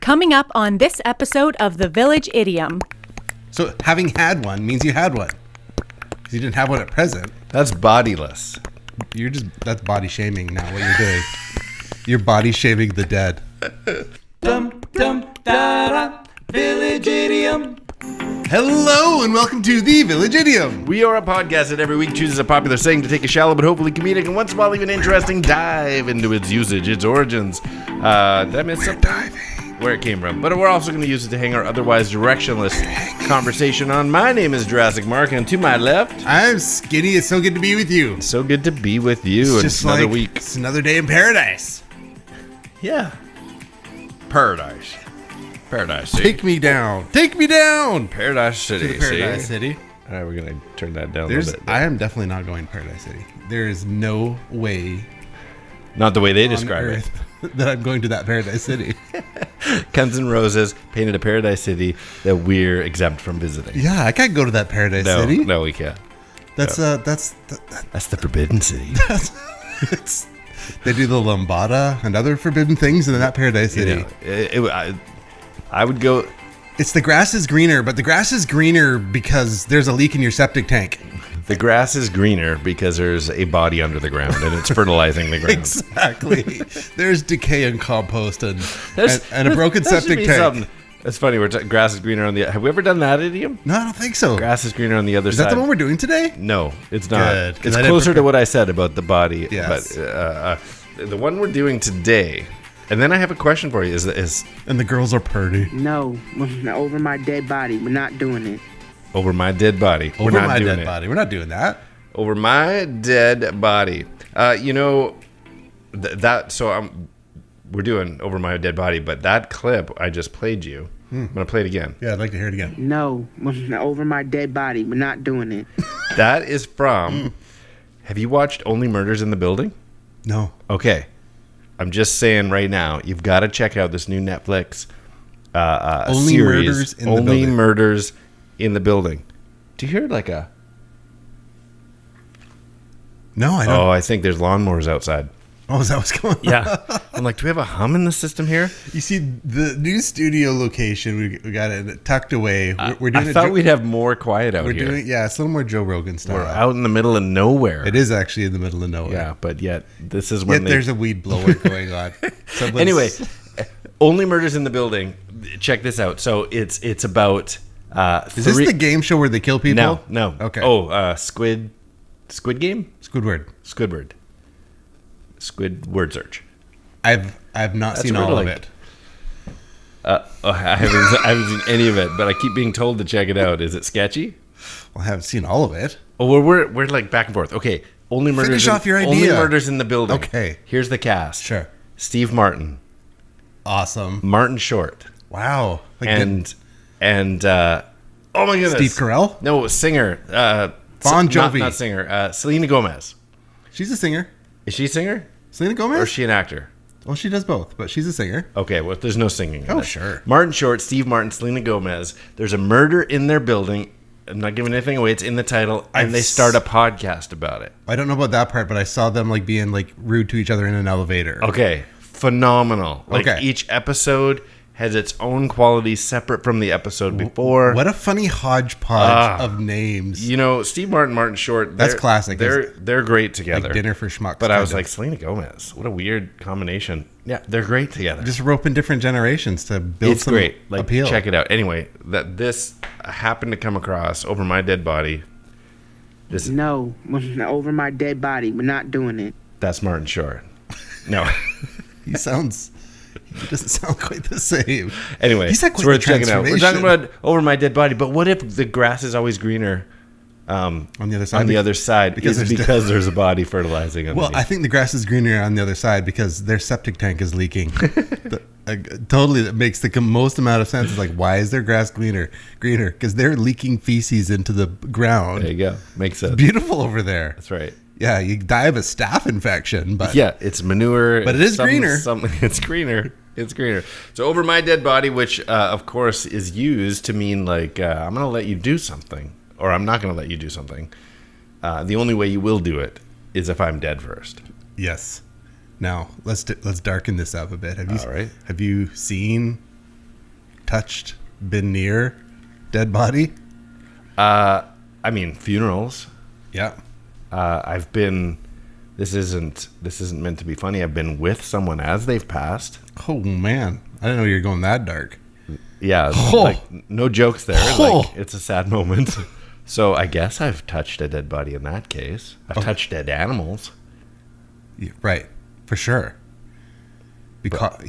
Coming up on this episode of the Village Idiom. So having had one means you had one. Because you didn't have one at present. That's bodiless. That's body shaming now, what you're doing. You're body shaming the dead. Dum dum da da, Village Idiom. Hello and welcome to the Village Idiom. We are a podcast that every week chooses a popular saying to take a shallow but hopefully comedic and once in a while even interesting dive into its usage, its origins. Did I miss something? Where it came from. But we're also going to use it to hang our otherwise directionless conversation on. My name is Jurassic Mark, and to my left, I'm Skinny. It's so good to be with you. So good to be with you. It's another like, week. It's another day in paradise. Yeah. Paradise. Paradise City. Take me down. Take me down. Paradise City. To the Paradise City. All right, we're going to turn that down a little bit. I am definitely not going to Paradise City. There is no way. Not the way they describe it. That I'm going to that Paradise City. Guns N' Roses painted a Paradise City that we're exempt from visiting. Yeah, I can't go to that Paradise City. No, we can't. That's the Forbidden City. They do the lambada and other forbidden things in that Paradise City. I would go. It's the grass is greener, but the grass is greener because there's a leak in your septic tank. The grass is greener because there's a body under the ground and it's fertilizing the ground. Exactly. There's decay and compost and a broken septic tank. That's funny. Grass is greener on the. Have we ever done that idiom? No, I don't think so. Grass is greener on the other side. side. Is that the one we're doing today? No, it's not. Good, it's closer to what I said about the body. Yes. But the one we're doing today. And then I have a question for you. Is and the girls are purty. No, Over.My.Dead.Body. We're not doing it. Over.My.Dead.Body. Over.My.Dead.Body. We're not doing that. Over.My.Dead.Body. We're doing Over.My.Dead.Body, but that clip I just played you. I'm going to play it again. Yeah, I'd like to hear it again. No, Over.My.Dead.Body. We're not doing it. That is from... Have you watched Only Murders in the Building? No. Okay. I'm just saying right now, you've got to check out this new Netflix Only series. Murders in the Only Building. Murders in the Building. Do you hear like a... No, I don't. Oh, I think there's lawnmowers outside. Oh, is that what's going on? Yeah. I'm like, do we have a hum in the system here? You see, the new studio location, we got it tucked away. We're doing I thought we'd have more quiet out here. It's a little more Joe Rogan style. We're out in the middle of nowhere. It is actually in the middle of nowhere. Yeah, but yet this is when there's a weed blower going on. Anyway, Only Murders in the Building. Check this out. So it's about... is this the game show where they kill people? No. Okay. Oh, Squid Game? Squidward. Squidward search. I've not seen all of it. I haven't seen any of it, but I keep being told to check it out. Is it sketchy? Well, I haven't seen all of it. Oh, we're like back and forth. Okay, Only Murders. Finish off your idea. Only Murders in the Building. Okay. Here's the cast. Sure. Steve Martin. Awesome. Martin Short. Wow. And oh my goodness. Steve Carell? No, singer. Bon Jovi. Not singer. Selena Gomez. She's a singer. Is she a singer? Selena Gomez? Or is she an actor? Well, she does both, but she's a singer. Okay, well, there's no singing. Oh, sure. Martin Short, Steve Martin, Selena Gomez. There's a murder in their building. I'm not giving anything away. It's in the title, and they start a podcast about it. I don't know about that part, but I saw them like being like rude to each other in an elevator. Okay, phenomenal. Like each episode has its own quality separate from the episode before. What a funny hodgepodge of names. You know, Steve Martin, Martin Short. That's classic. They're great together. Like Dinner for Schmucks. But I was like, Selena Gomez. What a weird combination. Yeah, they're great together. Just roping different generations to build some great. Like, appeal. Check it out. Anyway, this happened to come across Over.My.Dead.Body. No, Over.My.Dead.Body. We're not doing it. That's Martin Short. No. He doesn't sound quite the same. Anyway, he's quite we're checking out. We're talking about Over.My.Dead.Body, but what if the grass is always greener on the other side? On the other side, because there's a body fertilizing underneath. Well, I think the grass is greener on the other side because their septic tank is leaking. Totally, that makes the most amount of sense. It's like, why is their grass greener? Because they're leaking feces into the ground. There you go. Makes sense. It's beautiful over there. That's right. Yeah, you die of a staph infection, but yeah, it's manure. But it is greener. It's greener. It's greener. So Over.My.Dead.Body, which of course is used to mean like I'm going to let you do something, or I'm not going to let you do something. The only way you will do it is if I'm dead first. Yes. Now let's darken this up a bit. All right. Have you seen touched, been near dead body? I mean, funerals. Yeah. I've been. This isn't meant to be funny. I've been with someone as they've passed. Oh man, I didn't know you were going that dark. Yeah, like no jokes there. Like it's a sad moment. So I guess I've touched a dead body in that case. I've touched dead animals. Yeah, right, for sure. Because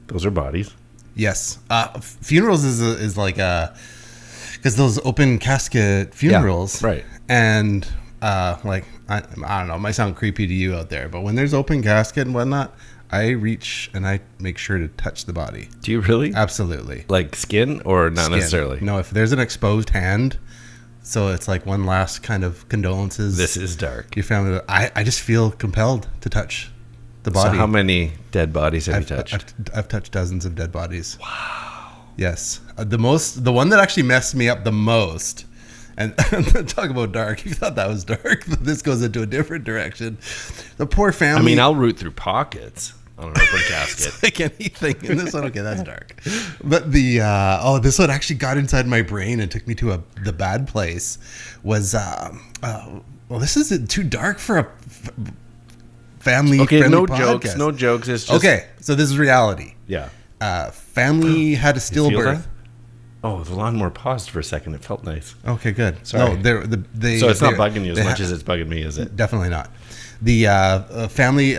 Those are bodies. yes, funerals is like because those open casket funerals, right? And like I don't know, it might sound creepy to you out there, but when there's open casket and whatnot, I reach and I make sure to touch the body. Do you really? Absolutely. Like skin or not Skin. necessarily? No, if there's an exposed hand, so it's like one last kind of condolences. This is dark. Your family. I just feel compelled to touch the body. So how many dead bodies have you touched? I've touched dozens of dead bodies. Wow. Yes, the one that actually messed me up the most. And talk about dark. You thought that was dark. This goes into a different direction. The poor family. I mean, I'll root through pockets on an open casket. It's like anything in this one. Okay, that's dark. But this one actually got inside my brain and took me to the bad place. Was this isn't too dark for a family. Okay, friendly no podcast. jokes. No jokes. It's just Okay, so this is reality. Yeah. Family had a feel stillbirth. that? Oh, the lawnmower paused for a second. It felt nice. Okay, good. Sorry. No, So it's not bugging you as much as it's bugging me, is it? Definitely not. The family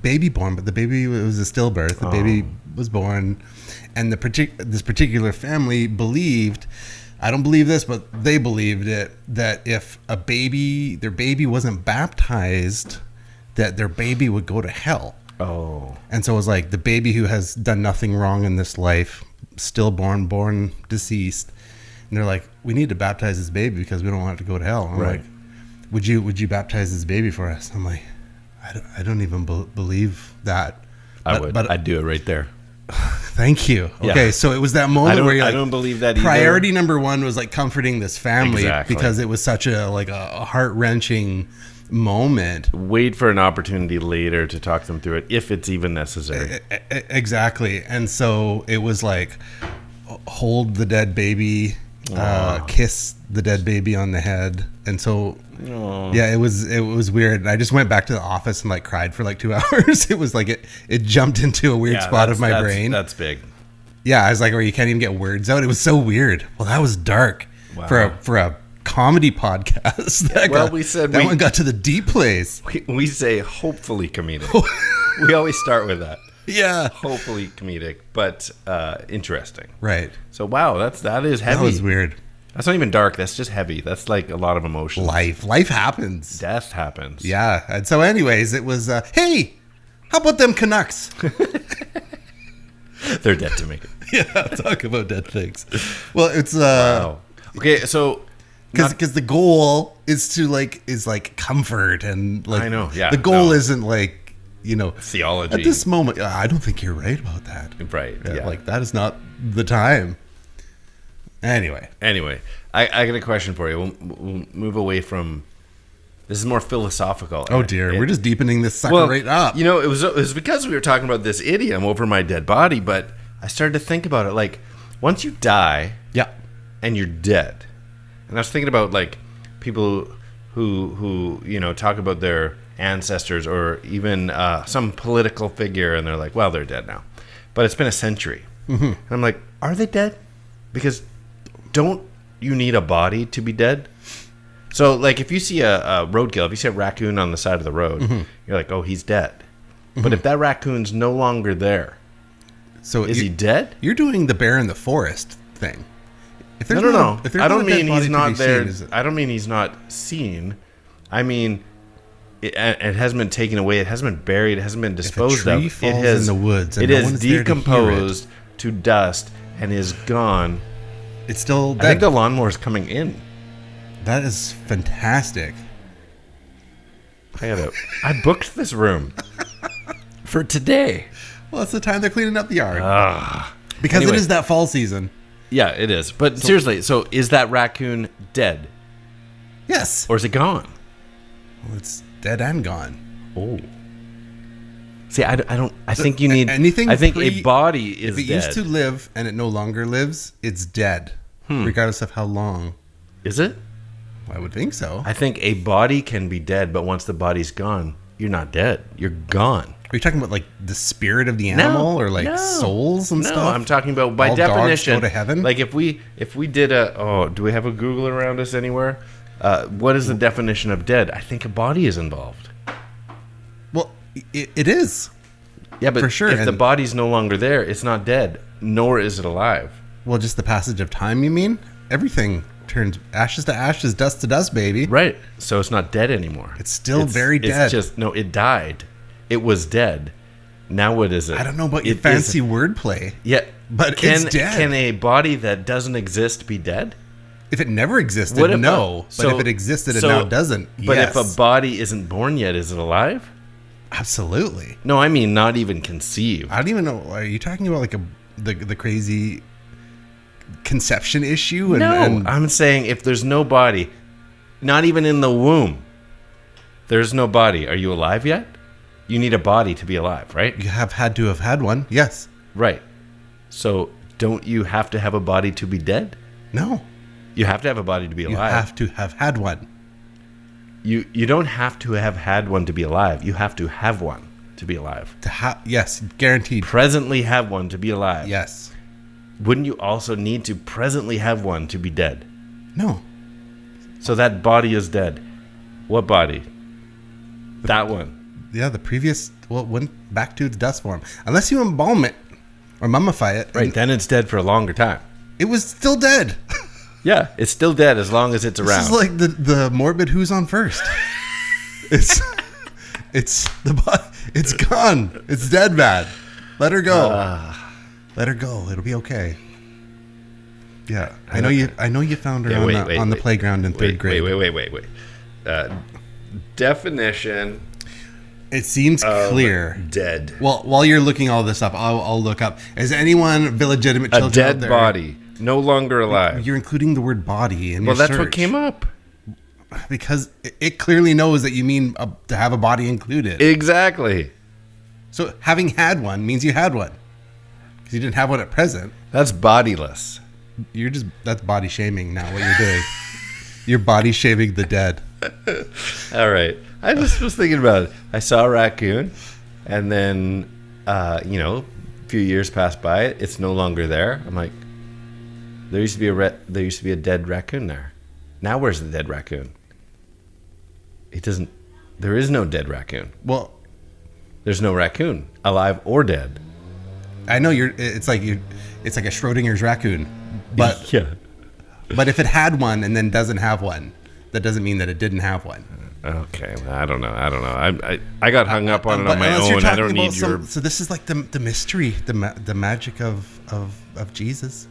baby born, but the baby was a stillbirth. The baby was born, and this particular family believed. I don't believe this, but they believed it, that if their baby wasn't baptized, that their baby would go to hell. Oh. And so it was like the baby who has done nothing wrong in this life, stillborn, born deceased, and they're like, we need to baptize this baby because we don't want it to go to hell. I'm Right. like, would you baptize this baby for us? I'm like, I don't even believe that. I would. I'd do it right there. Thank you. Yeah. Okay, so it was that moment where you're like, I don't believe that either. priority number one was like comforting this family. Exactly. Because it was such a heart-wrenching moment. Wait for an opportunity later to talk them through it, if it's even necessary. Exactly. And so it was like, hold the dead baby, kiss the dead baby on the head. And so, yeah, it was weird. And I just went back to the office and like cried for like 2 hours. It was like it jumped into a weird spot of my brain. That's big. Yeah, I was like, where you can't even get words out. It was so weird. Well, that was dark. Wow. For a comedy podcast. That one got to the deep place. We say hopefully comedic. We always start with that. Yeah. Hopefully comedic, but interesting. Right. So wow, that is heavy. That was weird. That's not even dark. That's just heavy. That's like a lot of emotion. Life happens. Death happens. Yeah. And so anyways, it was, hey, how about them Canucks? They're dead to me. Yeah, talk about dead things. Well, it's Wow. Okay, so because the goal is comfort and like, I know, yeah, the goal no. isn't like, Theology. at this moment. I don't think you're right about that. Right. Yeah. Like that is not the time. Anyway, I got a question for you. We'll move away from. This is more philosophical. oh dear, we're just deepening this sucker right up. It was because we were talking about this idiom over my dead body, but I started to think about it. Like, once you die, Yeah. and you're dead, and I was thinking about like people who talk about their ancestors or even some political figure, and they're like, well, they're dead now, but it's been a century, and I'm like, are they dead? Because don't you need a body to be dead? So, like, if you see a roadkill, if you see a raccoon on the side of the road, you're like, oh, he's dead. But if that raccoon's no longer there, So is he dead? You're doing the bear in the forest thing. If there's No. if there's I don't not a dead mean body he's to not be there. seen, is it- I don't mean he's not seen. I mean, it hasn't been taken away. It hasn't been buried. It hasn't been disposed tree of. falls It has in the woods and It no is one's there to hear it. decomposed to dust and is gone. It's still I think dead. the lawnmower's coming in. That is fantastic. I booked this room for today. Well, it's the time they're cleaning up the yard. Because Anyway. it is that fall season. Yeah, it is. But seriously, so is that raccoon dead Yes. or is it gone? Well, it's dead and gone. Oh. See, I don't. I think you need anything. I think a body is if it dead. used to live and it no longer lives, it's dead, regardless of how long. Is it? I would think so. I think a body can be dead, but once the body's gone, you're not dead. You're gone. Are you talking about like the spirit of the animal or like souls and stuff? No, I'm talking about by All definition. dogs go to heaven? Like if we did do we have a Google around us anywhere? What is the definition of dead? I think a body is involved. Well, it is. Yeah, but for sure. if the body's no longer there, it's not dead, nor is it alive. Well, just the passage of time, you mean? Everything turns ashes to ashes, dust to dust, baby. Right. So it's not dead anymore. It's still very dead. It's just it died. It was dead. Now what is it? I don't know about your fancy wordplay. Yeah, but it's dead. Can a body that doesn't exist be dead? If it never existed, no. But if it existed and now doesn't, But yes. if a body isn't born yet, is it alive? Absolutely. No, I mean not even conceived. I don't even know. Are you talking about like the crazy conception issue? No, I'm saying if there's no body, not even in the womb, there's no body. Are you alive yet? You need a body to be alive, right? You have had to have had one, yes. Right. So don't you have to have a body to be dead? No. You have to have a body to be alive. You have to have had one. You don't have to have had one to be alive. You have to have one to be alive. Yes, guaranteed. Presently have one to be alive. Yes. Wouldn't you also need to presently have one to be dead? No. So that body is dead. What body? That one. Yeah, the previous went back to its dust form. Unless you embalm it or mummify it. Right, then it's dead for a longer time. It was still dead. Yeah, it's still dead as long as it's around. This is like the morbid who's on first. It's gone. It's dead bad. Let her go. Let her go. It'll be okay. Yeah, I know you found her on the playground in third grade. Wait. Definition. It seems clear. Dead. Well, while you're looking all this up, I'll look up. Is anyone legitimate children A dead out there? body, no longer alive. You're including the word body in your Well, that's search. what came up. Because it clearly knows that you mean to have a body included. Exactly. So having had one means you had one. Because you didn't have one at present. That's bodiless. That's body shaming now, what you're doing. You're body shaming the dead. All right. I just was thinking about it. I saw a raccoon, and then, a few years passed by. It's no longer there. I'm like, there used to be a dead raccoon there. Now where's the dead raccoon? There is no dead raccoon. Well, there's no raccoon, alive or dead. I know it's like a Schrodinger's raccoon, but yeah. But if it had one and then doesn't have one, that doesn't mean that it didn't have one. Okay, I don't know. I got hung up on it on my own. I don't need your. So this is like the mystery, the magic of Jesus.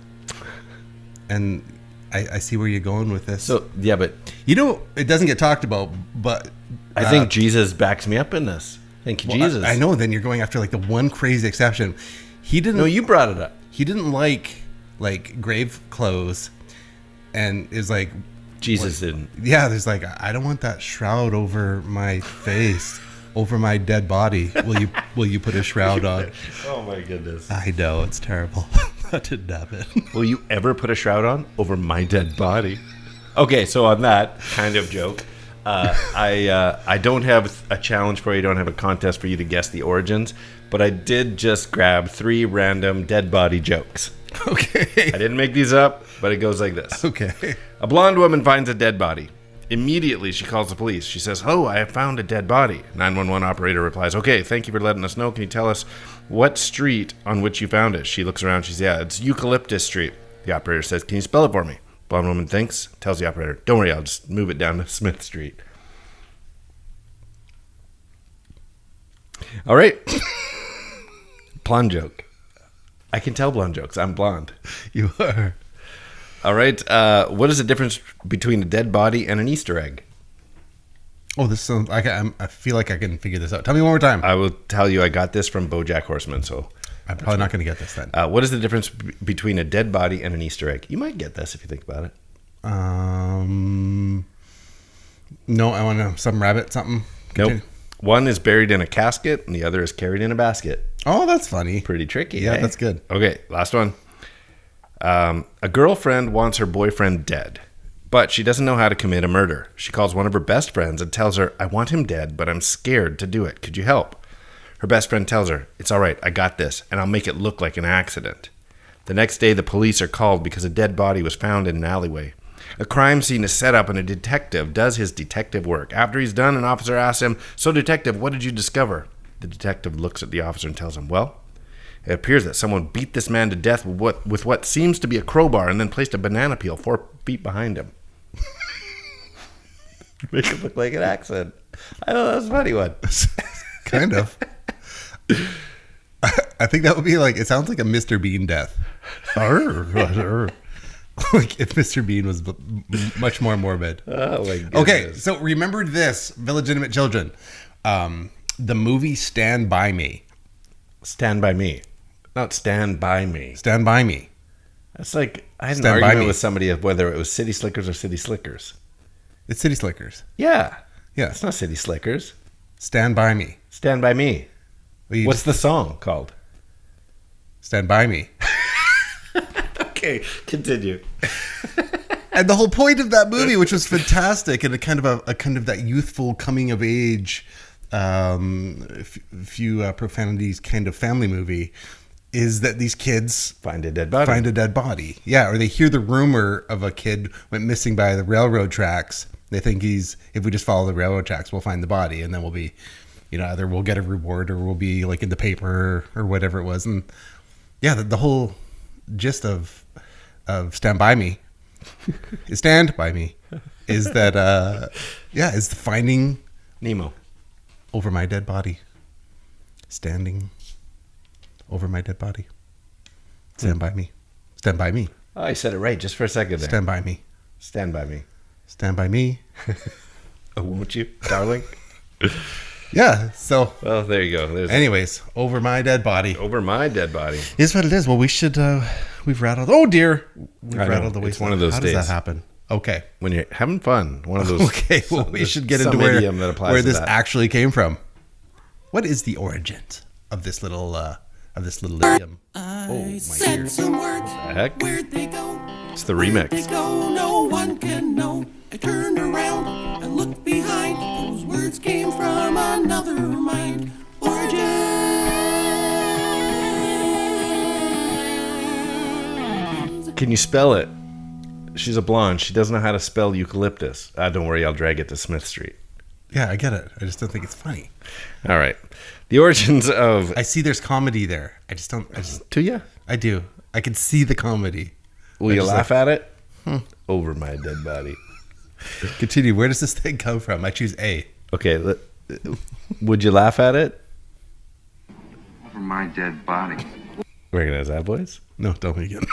And I see where you're going with this. So yeah, but it doesn't get talked about, but I think Jesus backs me up in this. Thank you, Jesus. I know. Then you're going after like the one crazy exception. He didn't. No, you brought it up. He didn't like grave clothes, and is like. Jesus didn't. Yeah, there's like, I don't want that shroud over my face, over my dead body. Will you put a shroud on? Oh my goodness. I know, it's terrible. That didn't happen. Will you ever put a shroud on over my dead body? Okay, so on that kind of joke, I don't have a challenge for you. I don't have a contest for you to guess the origins, but I did just grab 3 random dead body jokes. Okay. I didn't make these up, but it goes like this. Okay. A blonde woman finds a dead body. Immediately, she calls the police. She says, "Oh, I have found a dead body." 911 operator replies, "Okay, thank you for letting us know. Can you tell us what street on which you found it?" She looks around. She says, "Yeah, it's Eucalyptus Street." The operator says, "Can you spell it for me?" Blonde woman thinks, tells the operator, "Don't worry, I'll just move it down to Smith Street." All right. Blonde joke. I can tell blonde jokes. I'm blonde. You are. All right. What is the difference between a dead body and an Easter egg? Oh, this sounds. I feel like I can figure this out. Tell me one more time. I will tell you. I got this from BoJack Horseman. So I'm probably not going to get this then. What is the difference between a dead body and an Easter egg? You might get this if you think about it. No, I want to some rabbit something. Nope. One is buried in a casket and the other is carried in a basket. Oh, that's funny. Pretty tricky. Yeah, eh? that's good. Okay, last one. A girlfriend wants her boyfriend dead, but she doesn't know how to commit a murder. She calls one of her best friends and tells her, I want him dead, but I'm scared to do it. Could you help? Her best friend tells her, it's all right, I got this, and I'll make it look like an accident. The next day, the police are called because a dead body was found in an alleyway. A crime scene is set up and a detective does his detective work. After he's done, an officer asks him, so detective, what did you discover? The detective looks at the officer and tells him, well, it appears that someone beat this man to death with what seems to be a crowbar and then placed a banana peel 4 feet behind him. Make it look like an accident. I know, that's a funny one. Kind of. I think that would be like, it sounds like a Mr. Bean death. Like if Mr. Bean was much more morbid. Oh my goodness. Okay, so remember this, illegitimate children. The movie Stand By Me. Stand By Me. Not Stand By Me. Stand By Me. That's like, I had an Stand By argument Me. with somebody of whether it was City Slickers or City Slickers. It's City Slickers. Yeah. Yeah. It's not City Slickers. Stand By Me. Stand By Me. Well, What's the song called? Stand By Me. Okay, continue. And the whole point of that movie, which was fantastic, and a kind of that youthful coming of age, few profanities kind of family movie, is that these kids Find a dead body. Yeah, or they hear the rumor of a kid went missing by the railroad tracks. They think if we just follow the railroad tracks, we'll find the body, and then we'll be, either we'll get a reward or we'll be like in the paper or whatever it was. And yeah, the whole gist of Stand By Me is Stand By Me is that is the finding Nemo. over my dead body, standing over my dead body. Stand by me. Stand by me. Oh, I said it right just for a second there. Stand by me. Stand By Me. Stand by me. Oh, won't you, darling? Yeah. So, Well, there you go. There's anyways, over my dead body. Over My Dead Body. Is what it is. Well, we should. We've rattled. Oh dear. We've I know. rattled the way. It's one of those How days. does that happen? Okay. When you're having fun. One of those. Okay. Well, we should get into some idiom that applies where to this that. actually came from. What is the origin of this little idiom? Oh my Said ears. some words. The heck? Where'd they go? It's the Where'd remix. they go? No one can know. I turned around and looked behind. Those words came from another mind. Origin. Can you spell it? She's a blonde. She doesn't know how to spell eucalyptus. Don't worry, I'll drag it to Smith Street. Yeah, I get it. I just don't think it's funny. All right. The origins of... I see there's comedy there. I just don't. To ya? I do. I can see the comedy. Will I you just laugh at it? Over My Dead Body. Continue. Where does this thing come from? I choose A. Okay. Would you laugh at it? Over my dead body. Recognize that voice? No, tell me again.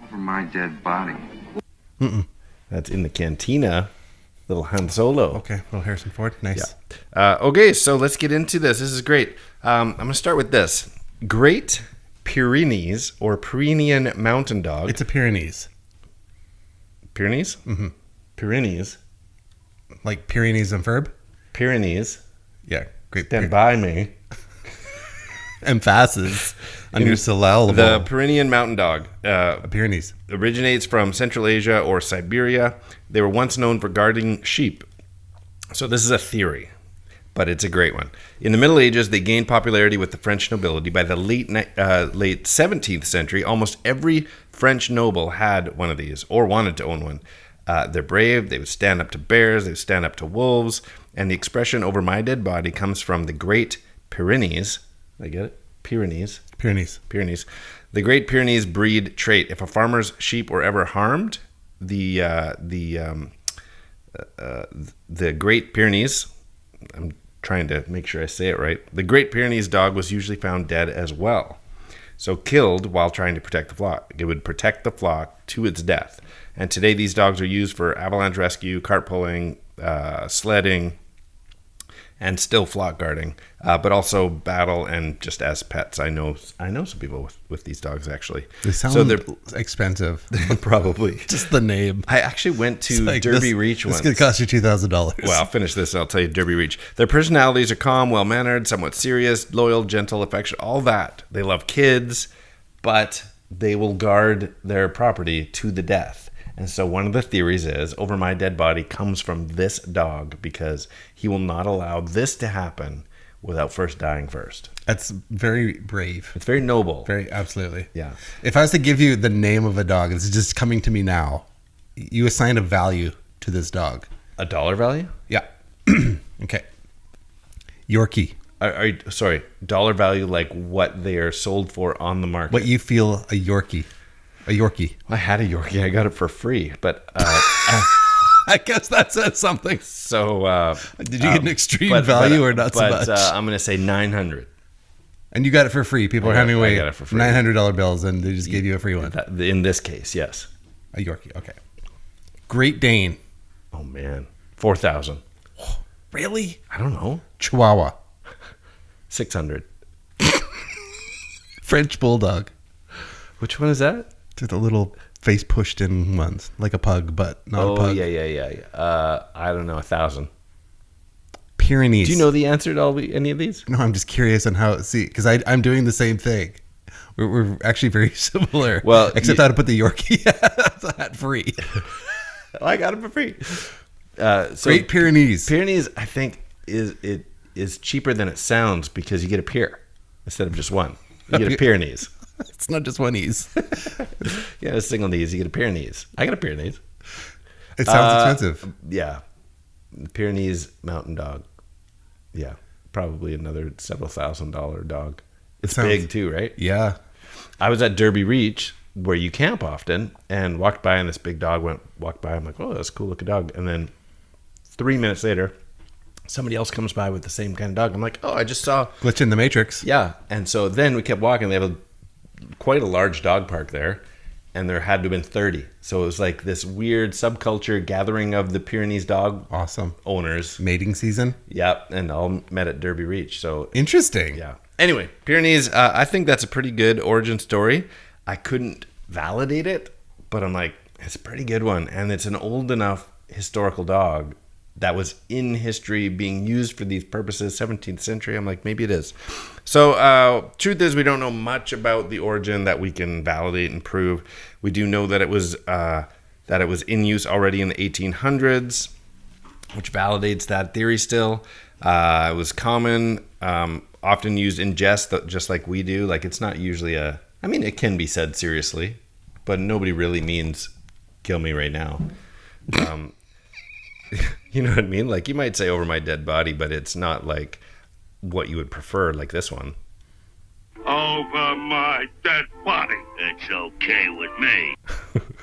Over my dead body. That's in the cantina. Little Han Solo. Okay, well, Harrison Ford. Nice. Okay, so let's get into this. This is great. I'm going to start with this. Great Pyrenees or Pyrenean mountain dog. It's a Pyrenees. Pyrenees? Mm-hmm. Pyrenees. Like Pyrenees and verb? Pyrenees. Yeah, great. Stand by me. Emphasis on your syllable. The Pyrenean mountain dog Pyrenees. originates from Central Asia or Siberia. They were once known for guarding sheep. So this is a theory, but it's a great one. In the Middle Ages, they gained popularity with the French nobility. By the late 17th century, almost every French noble had one of these or wanted to own one. They're brave. They would stand up to bears. They would stand up to wolves. And the expression "over my dead body" comes from the Great Pyrenees. I get it? Pyrenees. Pyrenees. Pyrenees. The Great Pyrenees breed trait. If a farmer's sheep were ever harmed, the Great Pyrenees, I'm trying to make sure I say it right, the Great Pyrenees dog was usually found dead as well. So killed while trying to protect the flock. It would protect the flock to its death. And today these dogs are used for avalanche rescue, cart pulling, sledding, and still flock guarding, but also battle and just as pets. I know some people with these dogs actually. They sound expensive. Probably. Just the name. I actually went to Derby Reach once. It's going to cost you $2,000. Well, I'll finish this and I'll tell you Derby Reach. Their personalities are calm, well-mannered, somewhat serious, loyal, gentle, affectionate, all that. They love kids, but they will guard their property to the death. And so one of the theories is Over.My.Dead.Body comes from this dog because he will not allow this to happen without first dying first. That's very brave. It's very noble. Very, absolutely. Yeah. If I was to give you the name of a dog, this is just coming to me now, you assign a value to this dog. A dollar value? Yeah. Okay. Yorkie. Sorry, dollar value like what they are sold for on the market. What you feel a Yorkie. A Yorkie. I had a Yorkie. I got it for free, but I guess that says something. So did you get an extreme value or not so much? I'm going to say $900. And you got it for free. People are handing away $900 bills, and they just gave you a free one. In this case, yes. A Yorkie. Okay. Great Dane. Oh man, 4,000. Really? I don't know. Chihuahua. 600. French Bulldog. Which one is that? Just the little face pushed in ones, like a pug, but not a pug. Oh, yeah. I don't know, 1,000. Pyrenees. Do you know the answer to any of these? No, I'm just curious on how. See, because I'm doing the same thing. We're actually very similar. Well, except I had to put the Yorkie hat free. I got it for free. Great Pyrenees. Pyrenees, I think, is cheaper than it sounds because you get a peer instead of just one. You get a Pyrenees. It's not just one ease. Yeah, a single knees. You get a Pyrenees. I got a Pyrenees. It sounds expensive. Yeah. Pyrenees mountain dog. Yeah. Probably another several $1,000 dog. It's big too, right? Yeah. I was at Derby Reach where you camp often and walked by and this big dog walked by. I'm like, oh, that's a cool looking dog. And then 3 minutes later, somebody else comes by with the same kind of dog. I'm like, oh, I just saw... Glitch in the Matrix. Yeah. And so then we kept walking. They have quite a large dog park there. And there had to have been 30. So it was like this weird subculture gathering of the Pyrenees dog owners. Mating season. Yep. And all met at Derby Reach. So interesting. Yeah. Anyway, Pyrenees, I think that's a pretty good origin story. I couldn't validate it, but I'm like, it's a pretty good one. And it's an old enough historical dog that was in history being used for these purposes, 17th century. I'm like, maybe it is. So truth is, we don't know much about the origin that we can validate and prove. We do know that it was in use already in the 1800s, which validates that theory still. It was common, often used in jest, just like we do. Like, it's not usually it can be said seriously, but nobody really means kill me right now. You know what I mean? Like, you might say over my dead body, but it's not like what you would prefer, like this one. Over my dead body. It's okay with me.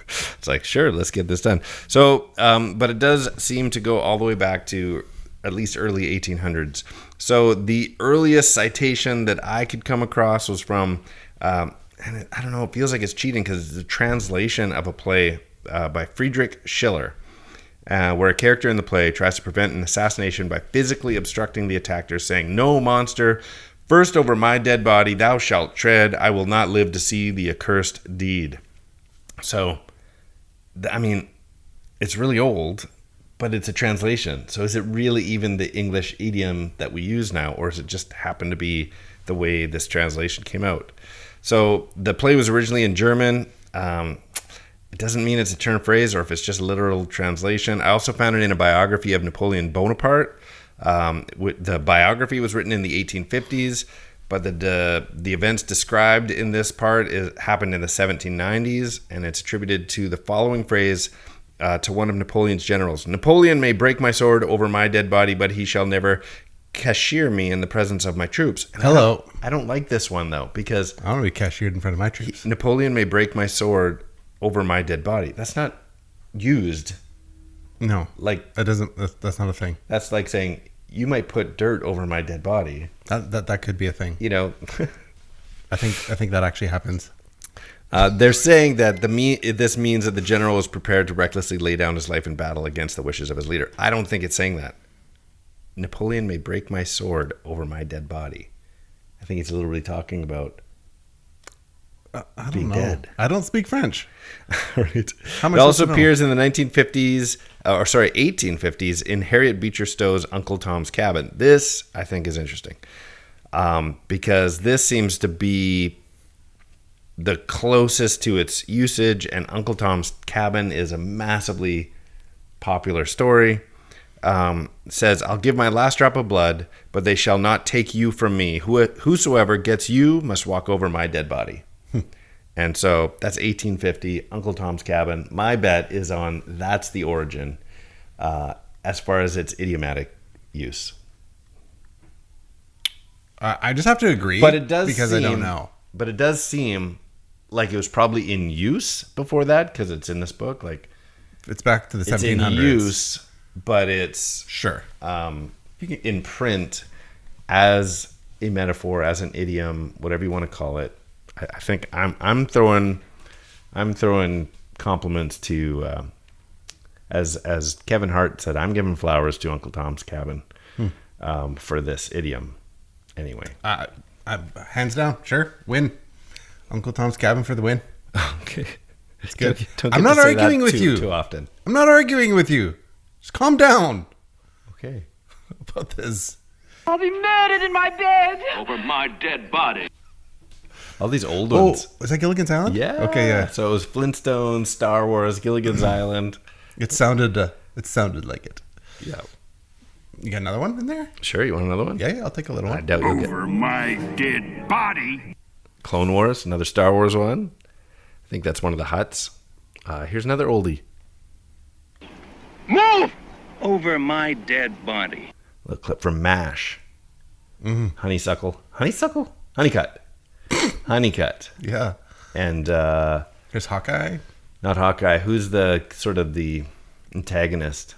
It's like, sure, let's get this done. So, but it does seem to go all the way back to at least early 1800s. So the earliest citation that I could come across was from, and I don't know, it feels like it's cheating because it's a translation of a play by Friedrich Schiller. Where a character in the play tries to prevent an assassination by physically obstructing the attacker, saying, "No, monster, first over my dead body thou shalt tread. I will not live to see the accursed deed." So, I mean, it's really old, but it's a translation. So is it really even the English idiom that we use now, or does it just happen to be the way this translation came out? So the play was originally in German. It doesn't mean it's a turn phrase or if it's just a literal translation. I also found it in a biography of Napoleon Bonaparte. The biography was written in the 1850s, but the events described in this part happened in the 1790s, and it's attributed to the following phrase to one of Napoleon's generals. "Napoleon may break my sword over my dead body, but he shall never cashier me in the presence of my troops." And Hello. I don't like this one, though, because... I don't want to be cashiered in front of my troops. Napoleon may break my sword over my dead body. That's not used. No, like that's not a thing. That's like saying you might put dirt over my dead body. That could be a thing. You know, I think that actually happens. They're saying that this means that the general was prepared to recklessly lay down his life in battle against the wishes of his leader. I don't think it's saying that. Napoleon may break my sword over my dead body. I think he's literally talking about I don't being know. dead. I don't speak French. Right. How am I It also supposed to know? appears in the 1850s in Harriet Beecher Stowe's Uncle Tom's Cabin. This, I think, is interesting because this seems to be the closest to its usage, and Uncle Tom's Cabin is a massively popular story. Says, I'll give my last drop of blood, but they shall not take you from me. Whosoever gets you must walk over my dead body. And so that's 1850, Uncle Tom's Cabin. My bet is on that's the origin as far as its idiomatic use. I just have to agree, But it does because seem, I don't know. But it does seem like it was probably in use before that because it's in this book. Like It's back to the it's 1700s. in use, but it's Sure. in print as a metaphor, as an idiom, whatever you want to call it. I think I'm throwing compliments to as Kevin Hart said, I'm giving flowers to Uncle Tom's Cabin for this idiom. Anyway, Hands down, sure, win. Uncle Tom's Cabin for the win. okay, It's good. Don't I'm get not to say that arguing with you too often. I'm not arguing with you. Just calm down Okay, about this. I'll be murdered in my bed. Over my dead body. all these old Oh, ones. was that Gilligan's Island? Yeah. Okay, yeah. So it was Flintstones, Star Wars, Gilligan's Island. It sounded like it. Yeah. You got another one in there? Sure. You want another one? Yeah, I'll take a little I one. doubt you'll get Over my dead body. Clone Wars, another Star Wars one. I think that's one of the Hutts. Here's another oldie. Move! Over my dead body. A little clip from MASH. Honeysuckle. Honeysuckle? Honeycut. Honeycut. Yeah. And There's Hawkeye. not Hawkeye. Who's the sort of the antagonist?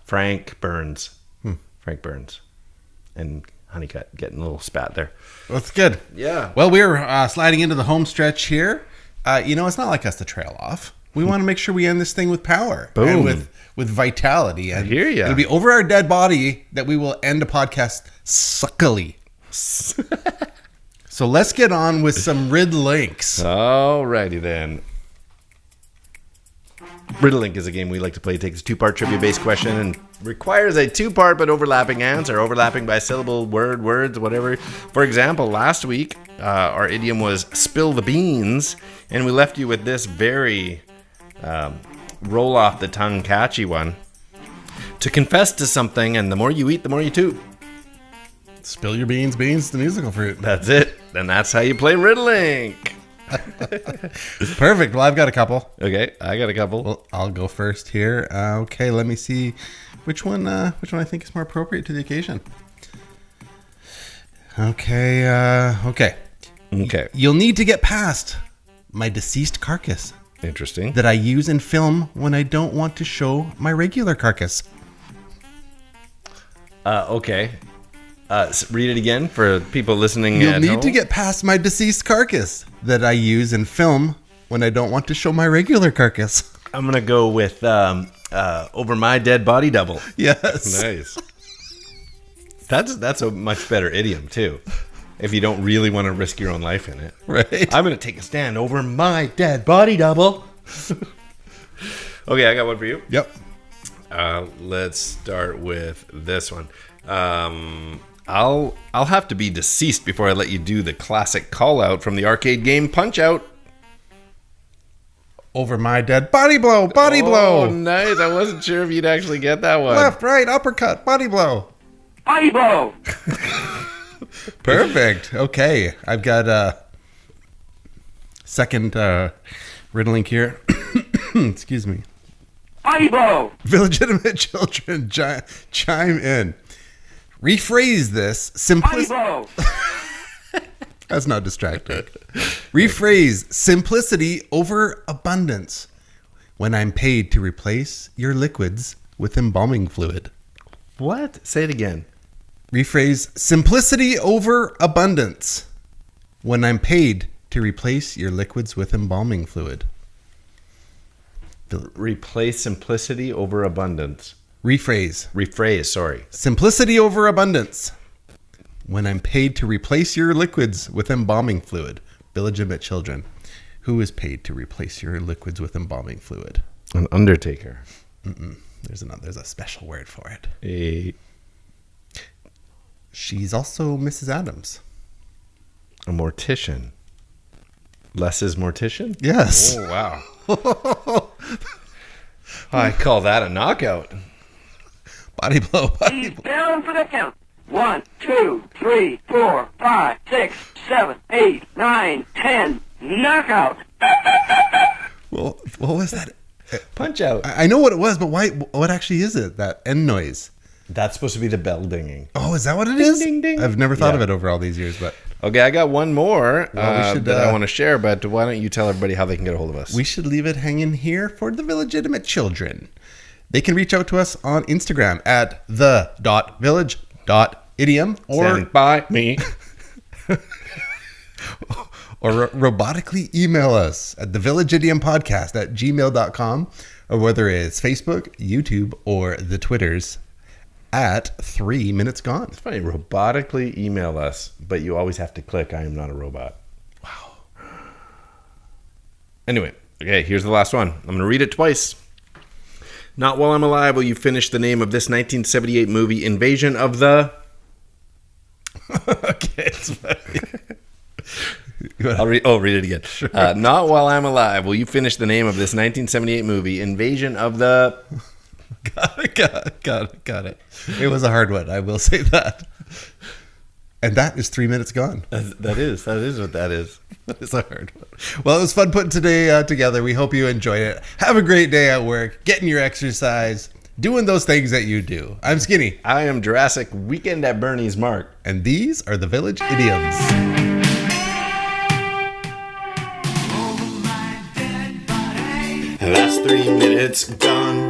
Frank Burns. Frank Burns. And Honeycut getting a little spat there. Well, that's good. Yeah. Well, we're sliding into the home stretch here. It's not like us to trail off. We want to make sure we end this thing with power. Boom. And with vitality. And hear ya. It'll be over our dead body that we will end a podcast suckily. So let's get on with some Riddle Links. Alrighty then. Riddle Link is a game we like to play. It takes a two-part trivia-based question and requires a two-part but overlapping answer, overlapping by syllable, words, whatever. For example, last week, our idiom was spill the beans, and we left you with this very roll-off-the-tongue catchy one. To confess to something, and the more you eat, the more you toot. Spill your beans, the musical fruit. That's it. And that's how you play Riddle Link. Perfect. Well, I've got a couple. Okay, I got a couple. Well, I'll go first here. Okay, let me see which one I think is more appropriate to the occasion. Okay. You'll need to get past my deceased carcass Interesting. that I use in film when I don't want to show my regular carcass. Okay. Read it again for people listening. You'll at need home. to get past my deceased carcass that I use in film when I don't want to show my regular carcass. I'm gonna go with Over My Dead Body double. Yes. Nice. That's a much better idiom too. If you don't really want to risk your own life in it, Right. I'm gonna take a stand over my dead body double. Okay, I got one for you. Yep. Let's start with this one. I'll have to be deceased before I let you do the classic call out from the arcade game Punch Out. Over my dead body blow, body Oh, blow. nice. I wasn't sure if you'd actually get that one. Left, right, uppercut, body blow. Body blow. Perfect. Okay. I've got a second Riddle Link here. Excuse me. Body blow. Village Idiom children chime in. Rephrase this Body simplicity. blow. That's not distracting. Rephrase simplicity over abundance when I'm paid to replace your liquids with embalming fluid. What? Say it again. Rephrase simplicity over abundance when I'm paid to replace your liquids with embalming fluid. Replace simplicity over abundance. Rephrase, sorry. Simplicity over abundance. When I'm paid to replace your liquids with embalming fluid. Illegitimate children. Who is paid to replace your liquids with embalming fluid? An undertaker. There's a special word for it. She's also Mrs. Adams. A mortician. Less is mortician? Yes. Oh, wow. I call that a knockout. Body blow. He's down for the count. 1, 2, 3, 4, 5, 6, 7, 8, 9, 10. Knockout. Well, what was that? Punch out. I know what it was, but why? What actually is it? That end noise. That's supposed to be the bell dinging. Oh, is that what it is? Ding, ding. I've never thought of it over all these years, but Okay, I got one more should, that I want to share, but why don't you tell everybody how they can get a hold of us? we should leave it hanging here for the illegitimate children. They can reach out to us on Instagram at the.village.idiom Stand by me. or robotically email us at thevillageidiompodcast at gmail.com, or whether it's Facebook, YouTube, or the Twitters at 3 Minutes Gone. It's funny, robotically email us, but you always have to click I am not a robot. Wow. Anyway, okay, here's the last one. I'm going to read it twice. Not while I'm alive will you finish the name of this 1978 movie, Invasion of the... Okay, it's funny. Read it again. Sure. Not while I'm alive will you finish the name of this 1978 movie, Invasion of the... Got it. It was a hard one, I will say that. And that is 3 Minutes Gone. That is what that is. That is a hard one. Well, it was fun putting today together. We hope you enjoyed it. Have a great day at work, getting your exercise, doing those things that you do. I'm Skinny. I am Jurassic Weekend at Bernie's Mark. And these are the Village Idioms. That's 3 minutes gone.